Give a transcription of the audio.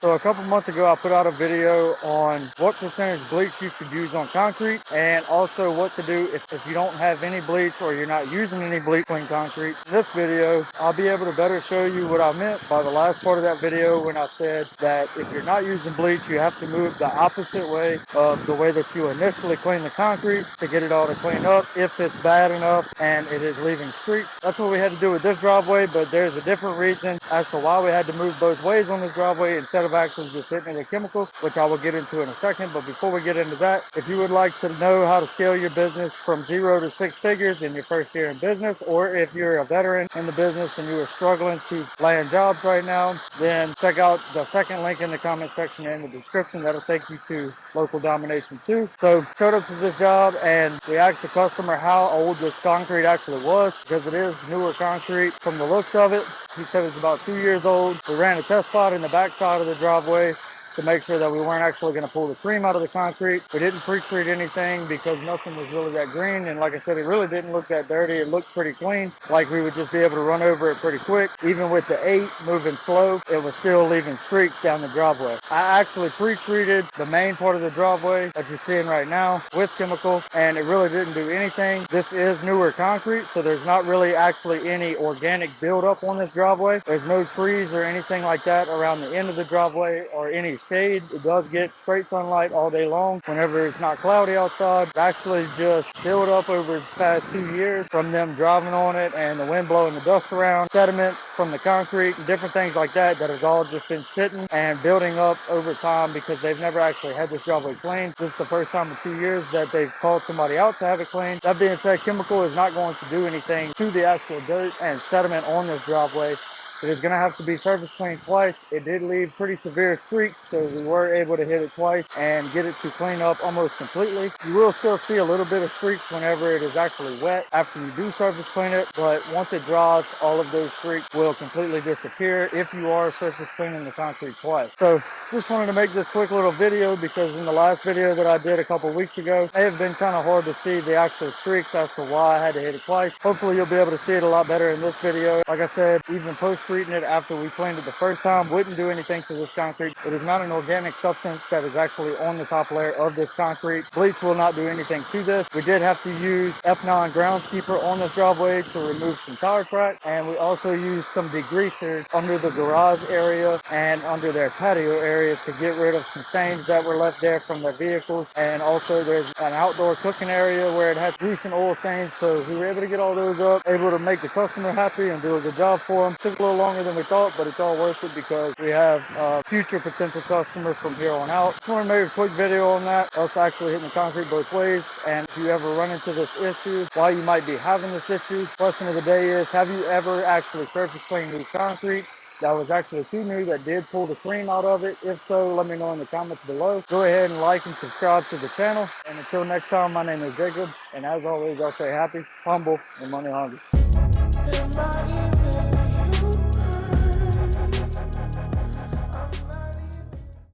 So a couple months ago, I put out a video on what percentage bleach you should use on concrete, and also what to do if you don't have any bleach or you're not using any bleach clean concrete. In this video, I'll be able to better show you what I meant by the last part of that video when I said that if you're not using bleach, you have to move the opposite way of the way that you initially clean the concrete to get it all to clean up if it's bad enough and it is leaving streaks. That's what we had to do with this driveway, but there's a different reason as to why we had to move both ways on this driveway instead of actually just hitting it with chemical, which I will get into in a second. But before we get into that, if you would like to know how to scale your business from 0 to 6 figures in your first year in business, or if you're a veteran in the business and you are struggling to land jobs right now, then check out the second link in the comment section and in the description. That'll take you to Local Domination 2. So showed up to this job and we asked the customer how old this concrete actually was, because it is newer concrete from the looks of it. He said it's about 2 years old. We ran a test spot in the back side of the driveway to make sure that we weren't actually going to pull the cream out of the concrete. We didn't pre-treat anything because nothing was really that green, and like I said, it really didn't look that dirty. It looked pretty clean, like we would just be able to run over it pretty quick. Even with the 8 moving slow, it was still leaving streaks down the driveway. I actually pre-treated the main part of the driveway that you're seeing right now with chemical, and it really didn't do anything. This is newer concrete, so there's not really actually any organic buildup on this driveway. There's no trees or anything like that around the end of the driveway or any shade. It does get straight sunlight all day long whenever it's not cloudy outside. It's actually just built up over the past 2 years from them driving on it and the wind blowing the dust around, sediment from the concrete and different things like that has all just been sitting and building up over time because they've never actually had this driveway cleaned. This is the first time in 2 years that they've called somebody out to have it cleaned. That being said, chemical is not going to do anything to the actual dirt and sediment on this driveway. It is going to have to be surface cleaned twice. It did leave pretty severe streaks, so we were able to hit it twice and get it to clean up almost completely. You will still see a little bit of streaks whenever it is actually wet after you do surface clean it, but once it dries, all of those streaks will completely disappear if you are surface cleaning the concrete twice. So just wanted to make this quick little video because in the last video that I did a couple weeks ago, it may have been kind of hard to see the actual streaks as to why I had to hit it twice. Hopefully you'll be able to see it a lot better in this video. Like I said, even post-treating it after we cleaned it the first time wouldn't do anything to this concrete. It is not an organic substance that is actually on the top layer of this concrete. Bleach will not do anything to this. We did have to use F9 groundskeeper on this driveway to remove some tire crack, and we also used some degreasers under the garage area and under their patio area to get rid of some stains that were left there from their vehicles. And also there's an outdoor cooking area where it has grease and oil stains, so we were able to get all those up, able to make the customer happy and do a good job for them. Took a little longer than we thought, but it's all worth it because we have future potential customers from here on out. Just want to make a quick video on that, us actually hitting the concrete both ways. And if you ever run into this issue, why you might be having this issue, question of the day is, have you ever actually surface cleaned new concrete that was actually too new that did pull the cream out of it? If so, let me know in the comments below. Go ahead and like and subscribe to the channel. And until next time, my name is Jacob, and as always, I'll stay happy, humble, and money hungry.